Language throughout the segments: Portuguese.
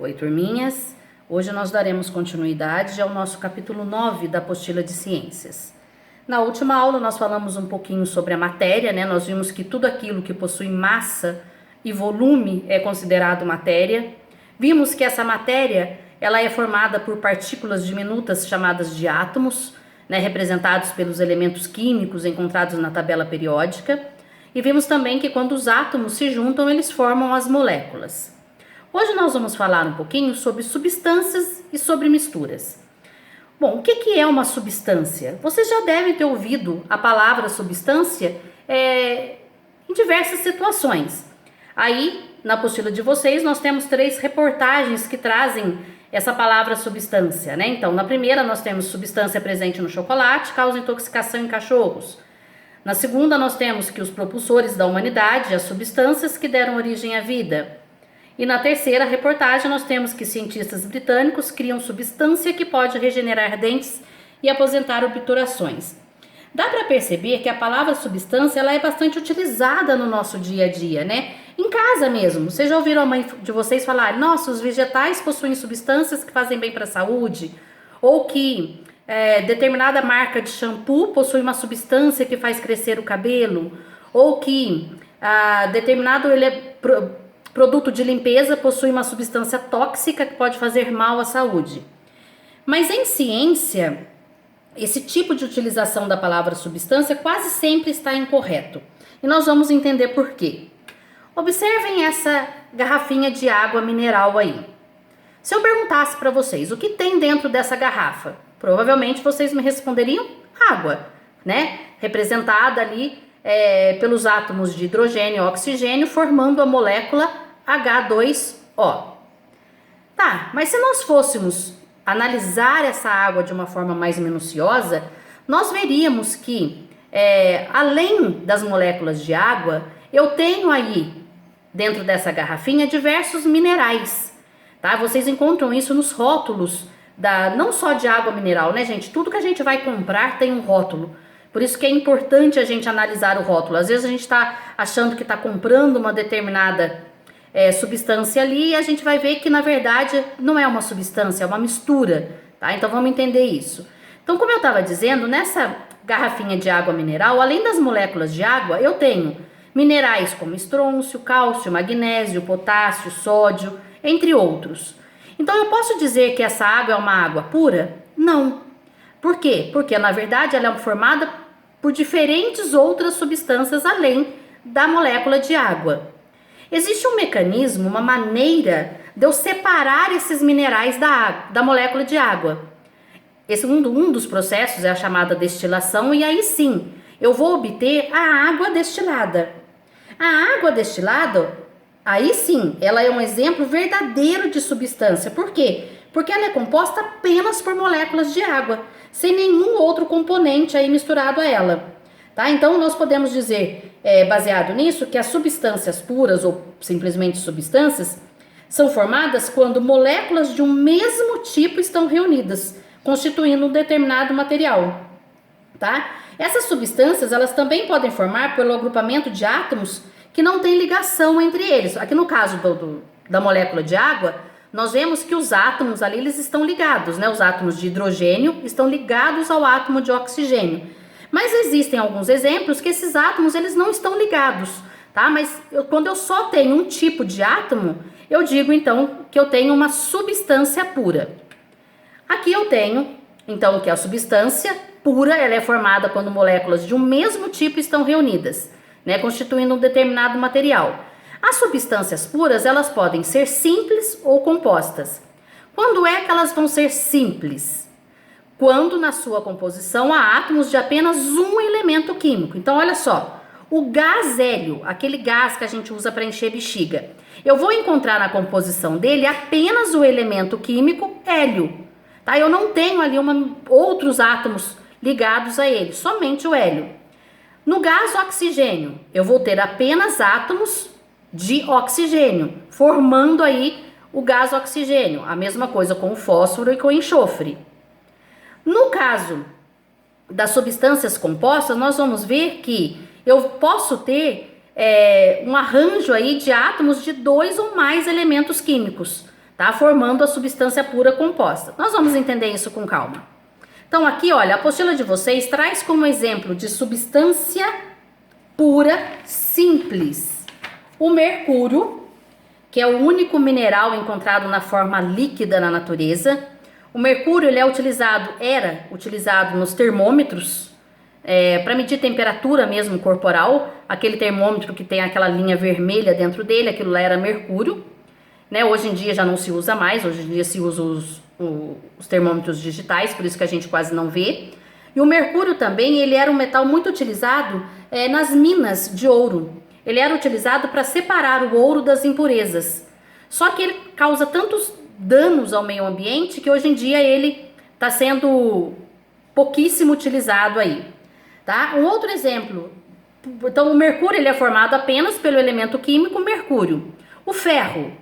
Oi, turminhas! Hoje nós daremos continuidade ao nosso capítulo 9 da apostila de ciências. Na última aula nós falamos um pouquinho sobre a matéria, né? Nós vimos que tudo aquilo que possui massa e volume é considerado matéria. Vimos que essa matéria ela é formada por partículas diminutas chamadas de átomos, né? Representados pelos elementos químicos encontrados na tabela periódica. E vimos também que quando os átomos se juntam, eles formam as moléculas. Hoje nós vamos falar um pouquinho sobre substâncias e sobre misturas. Bom, o que é uma substância? Vocês já devem ter ouvido a palavra substância em diversas situações. Aí, na apostila de vocês, nós temos 3 reportagens que trazem essa palavra substância, né? Então, na primeira nós temos substância presente no chocolate, causa intoxicação em cachorros. Na segunda nós temos que os propulsores da humanidade, as substâncias que deram origem à vida. E na terceira reportagem nós temos que cientistas britânicos criam substância que pode regenerar dentes e aposentar obturações. Dá para perceber que a palavra substância ela é bastante utilizada no nosso dia a dia, né? Em casa mesmo. Vocês já ouviram a mãe de vocês falar: nossa, os vegetais possuem substâncias que fazem bem para a saúde? Ou que determinada marca de shampoo possui uma substância que faz crescer o cabelo? Ou que determinado produto de limpeza possui uma substância tóxica que pode fazer mal à saúde. Mas em ciência, esse tipo de utilização da palavra substância quase sempre está incorreto. E nós vamos entender por quê. Observem essa garrafinha de água mineral aí. Se eu perguntasse para vocês o que tem dentro dessa garrafa, provavelmente vocês me responderiam água, né? Representada ali pelos átomos de hidrogênio e oxigênio, formando a molécula H2O. Tá, mas se nós fôssemos analisar essa água de uma forma mais minuciosa, nós veríamos que, além das moléculas de água, eu tenho aí, dentro dessa garrafinha, diversos minerais. Tá? Vocês encontram isso nos rótulos, não só de água mineral, né, gente? Tudo que a gente vai comprar tem um rótulo. Por isso que é importante a gente analisar o rótulo. Às vezes a gente está achando que está comprando uma determinada substância ali e a gente vai ver que na verdade não é uma substância, é uma mistura, tá? Então vamos entender isso. Então, como eu estava dizendo, nessa garrafinha de água mineral, além das moléculas de água, eu tenho minerais como estrôncio, cálcio, magnésio, potássio, sódio, entre outros. Então eu posso dizer que essa água é uma água pura? Não. Por quê? Porque na verdade ela é formada por diferentes outras substâncias além da molécula de água. Existe um mecanismo, uma maneira de eu separar esses minerais da molécula de água. Esse um dos processos é a chamada destilação e aí sim eu vou obter a água destilada. A água destilada, aí sim, ela é um exemplo verdadeiro de substância. Por quê? Porque ela é composta apenas por moléculas de água, sem nenhum outro componente aí misturado a ela. Tá? Então nós podemos dizer, baseado nisso, que as substâncias puras ou simplesmente substâncias são formadas quando moléculas de um mesmo tipo estão reunidas, constituindo um determinado material. Tá? Essas substâncias elas também podem formar pelo agrupamento de átomos que não tem ligação entre eles. Aqui no caso da molécula de água, nós vemos que os átomos ali eles estão ligados, né? Os átomos de hidrogênio estão ligados ao átomo de oxigênio. Mas existem alguns exemplos que esses átomos eles não estão ligados, tá? Mas quando eu só tenho um tipo de átomo, eu digo então que eu tenho uma substância pura. Aqui eu tenho então que a substância pura ela é formada quando moléculas de um mesmo tipo estão reunidas, né? Constituindo um determinado material. As substâncias puras, elas podem ser simples ou compostas. Quando é que elas vão ser simples? Quando na sua composição há átomos de apenas um elemento químico. Então, olha só, o gás hélio, aquele gás que a gente usa para encher bexiga, eu vou encontrar na composição dele apenas o elemento químico hélio. Tá? Eu não tenho ali outros átomos ligados a ele, somente o hélio. No gás oxigênio, eu vou ter apenas átomos de oxigênio, formando aí o gás oxigênio. A mesma coisa com o fósforo e com o enxofre. No caso das substâncias compostas, nós vamos ver que eu posso ter um arranjo aí de átomos de 2 ou mais elementos químicos. tá? Formando a substância pura composta. Nós vamos entender isso com calma. Então aqui, olha, a apostila de vocês traz como exemplo de substância pura simples o mercúrio, que é o único mineral encontrado na forma líquida na natureza. O mercúrio ele era utilizado nos termômetros para medir temperatura mesmo corporal. Aquele termômetro que tem aquela linha vermelha dentro dele, aquilo lá era mercúrio. Né? Hoje em dia já não se usa mais, hoje em dia se usa os termômetros digitais, por isso que a gente quase não vê. E o mercúrio também, ele era um metal muito utilizado nas minas de ouro. Ele era utilizado para separar o ouro das impurezas. Só que ele causa tantos danos ao meio ambiente que hoje em dia ele está sendo pouquíssimo utilizado aí. Tá? Um outro exemplo, então o mercúrio ele é formado apenas pelo elemento químico mercúrio. O ferro,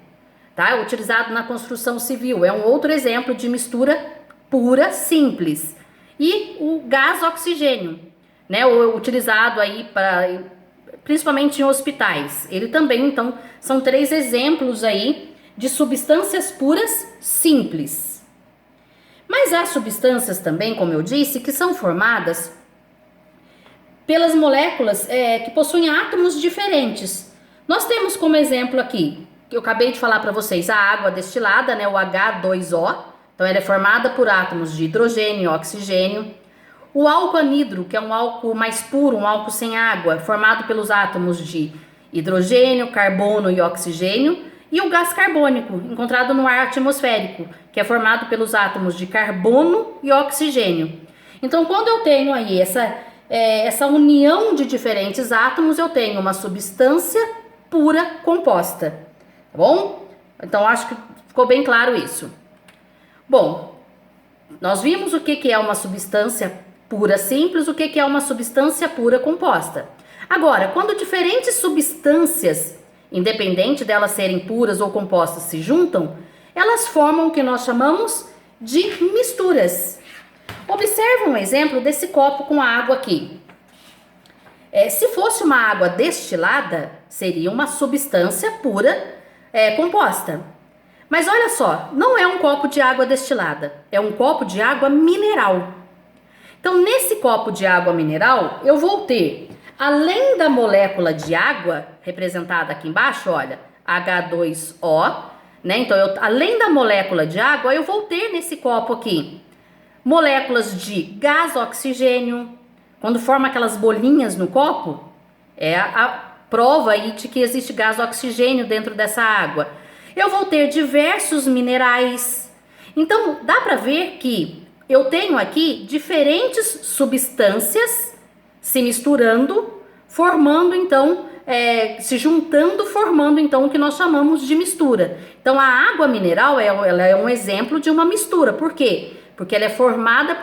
tá? É utilizado na construção civil, é um outro exemplo de mistura pura simples. E o gás oxigênio, né? Utilizado aí principalmente em hospitais. Ele também, então, são 3 exemplos aí de substâncias puras simples. Mas há substâncias também, como eu disse, que são formadas pelas moléculas que possuem átomos diferentes. Nós temos como exemplo aqui, que eu acabei de falar para vocês, a água destilada, né, o H2O. Então ela é formada por átomos de hidrogênio e oxigênio. O álcool anidro, que é um álcool mais puro, um álcool sem água, formado pelos átomos de hidrogênio, carbono e oxigênio. E o gás carbônico, encontrado no ar atmosférico, que é formado pelos átomos de carbono e oxigênio. Então, quando eu tenho aí essa união de diferentes átomos, eu tenho uma substância pura composta, tá bom? Então, acho que ficou bem claro isso. Bom, nós vimos o que é uma substância pura simples, o que é uma substância pura composta. Agora, quando diferentes substâncias, independente delas serem puras ou compostas, se juntam, elas formam o que nós chamamos de misturas. Observe um exemplo desse copo com água aqui. Se fosse uma água destilada, seria uma substância pura composta. Mas olha só, não é um copo de água destilada, é um copo de água mineral. Então, nesse copo de água mineral, eu vou ter, além da molécula de água, representada aqui embaixo, olha, H2O, né? Então, além da molécula de água, eu vou ter nesse copo aqui moléculas de gás oxigênio. Quando forma aquelas bolinhas no copo, é a prova aí de que existe gás oxigênio dentro dessa água. Eu vou ter diversos minerais. Então, dá para ver que eu tenho aqui diferentes substâncias se misturando, formando então, se juntando, formando então o que nós chamamos de mistura. Então, a água mineral ela é um exemplo de uma mistura. Por quê? Porque ela é formada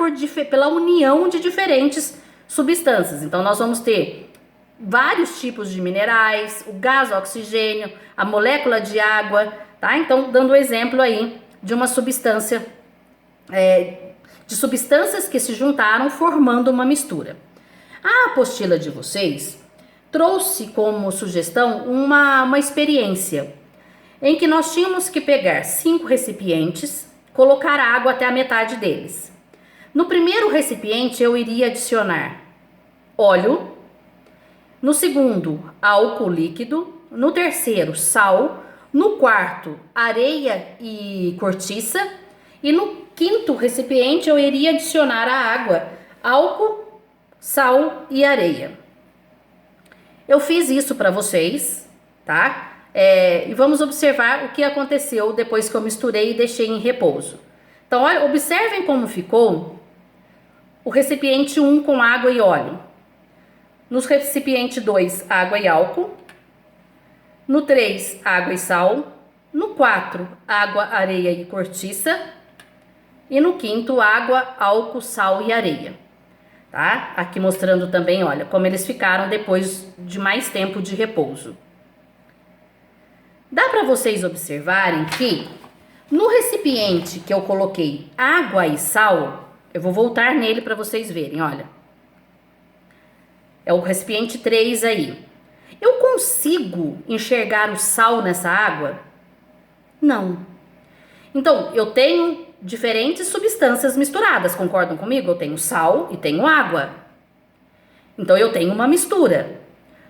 pela união de diferentes substâncias. Então, nós vamos ter vários tipos de minerais, o gás oxigênio, a molécula de água, tá? Então, dando o exemplo aí de uma substância, de substâncias que se juntaram formando uma mistura. A apostila de vocês trouxe como sugestão uma experiência em que nós tínhamos que pegar 5 recipientes, colocar água até a metade deles. No primeiro recipiente eu iria adicionar óleo, no segundo álcool líquido, no terceiro sal, no quarto areia e cortiça e no quinto recipiente eu iria adicionar a água, álcool, sal e areia. Eu fiz isso para vocês, tá? E vamos observar o que aconteceu depois que eu misturei e deixei em repouso. Então, olha, observem como ficou o recipiente 1 com água e óleo. No recipiente 2, água e álcool. No 3, água e sal. No 4, água, areia e cortiça. E no quinto, água, álcool, sal e areia. Tá? Aqui mostrando também, olha, como eles ficaram depois de mais tempo de repouso. Dá para vocês observarem que no recipiente que eu coloquei água e sal, eu vou voltar nele para vocês verem, olha. É o recipiente 3 aí. Eu consigo enxergar o sal nessa água? Não. Então, eu tenho diferentes substâncias misturadas, concordam comigo? Eu tenho sal e tenho água. Então, eu tenho uma mistura.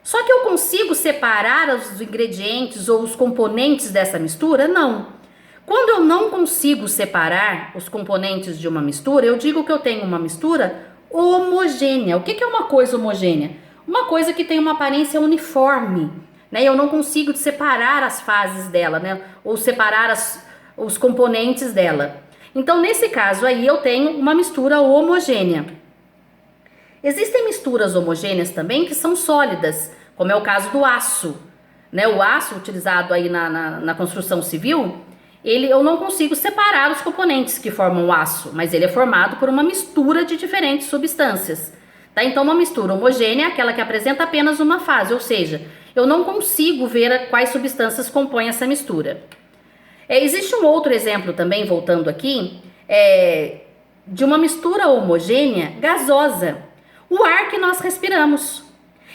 Só que eu consigo separar os ingredientes ou os componentes dessa mistura? Não. Quando eu não consigo separar os componentes de uma mistura, eu digo que eu tenho uma mistura homogênea. O que é uma coisa homogênea? Uma coisa que tem uma aparência uniforme, né? Eu não consigo separar as fases dela, né? Ou separar os componentes dela. Então, nesse caso aí, eu tenho uma mistura homogênea. Existem misturas homogêneas também que são sólidas, como é o caso do aço, né? O aço utilizado aí na construção civil, eu não consigo separar os componentes que formam o aço, mas ele é formado por uma mistura de diferentes substâncias. Tá? Então, uma mistura homogênea é aquela que apresenta apenas uma fase, ou seja, eu não consigo ver quais substâncias compõem essa mistura. Existe um outro exemplo também, voltando aqui, de uma mistura homogênea gasosa. O ar que nós respiramos.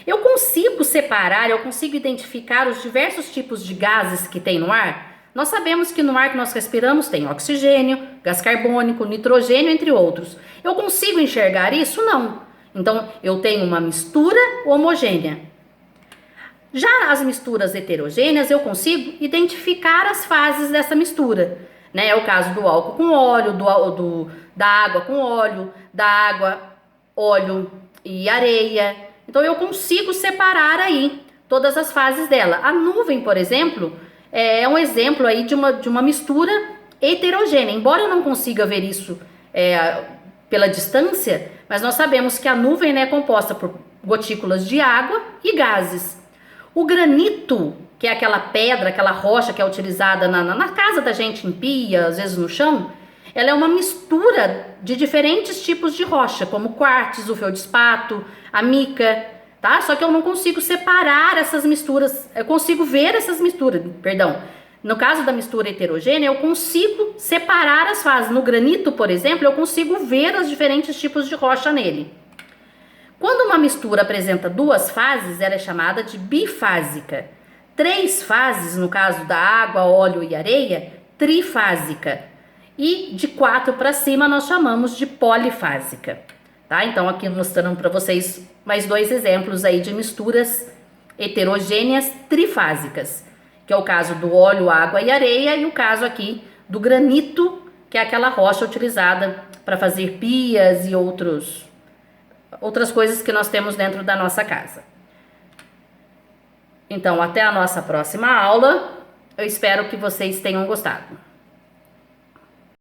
Eu consigo separar, eu consigo identificar os diversos tipos de gases que tem no ar? Nós sabemos que no ar que nós respiramos tem oxigênio, gás carbônico, nitrogênio, entre outros. Eu consigo enxergar isso? Não. Então, eu tenho uma mistura homogênea. Já as misturas heterogêneas, eu consigo identificar as fases dessa mistura. Né? É o caso do álcool com óleo, da água com óleo, da água, óleo e areia. Então, eu consigo separar aí todas as fases dela. A nuvem, por exemplo, é um exemplo aí de uma mistura heterogênea. Embora eu não consiga ver isso pela distância, mas nós sabemos que a nuvem, né, é composta por gotículas de água e gases. O granito, que é aquela pedra, aquela rocha que é utilizada na casa da gente, em pia, às vezes no chão, ela é uma mistura de diferentes tipos de rocha, como quartzo, o feldspato, a mica, tá? Só que eu não consigo separar essas misturas, eu consigo ver essas misturas, perdão. No caso da mistura heterogênea, eu consigo separar as fases. No granito, por exemplo, eu consigo ver os diferentes tipos de rocha nele. Quando uma mistura apresenta duas fases, ela é chamada de bifásica. 3 fases, no caso da água, óleo e areia, trifásica. E de 4 para cima nós chamamos de polifásica. Tá? Então aqui mostrando para vocês mais 2 exemplos aí de misturas heterogêneas trifásicas, que é o caso do óleo, água e areia, e o caso aqui do granito, que é aquela rocha utilizada para fazer pias e outras coisas que nós temos dentro da nossa casa. Então, até a nossa próxima aula. Eu espero que vocês tenham gostado.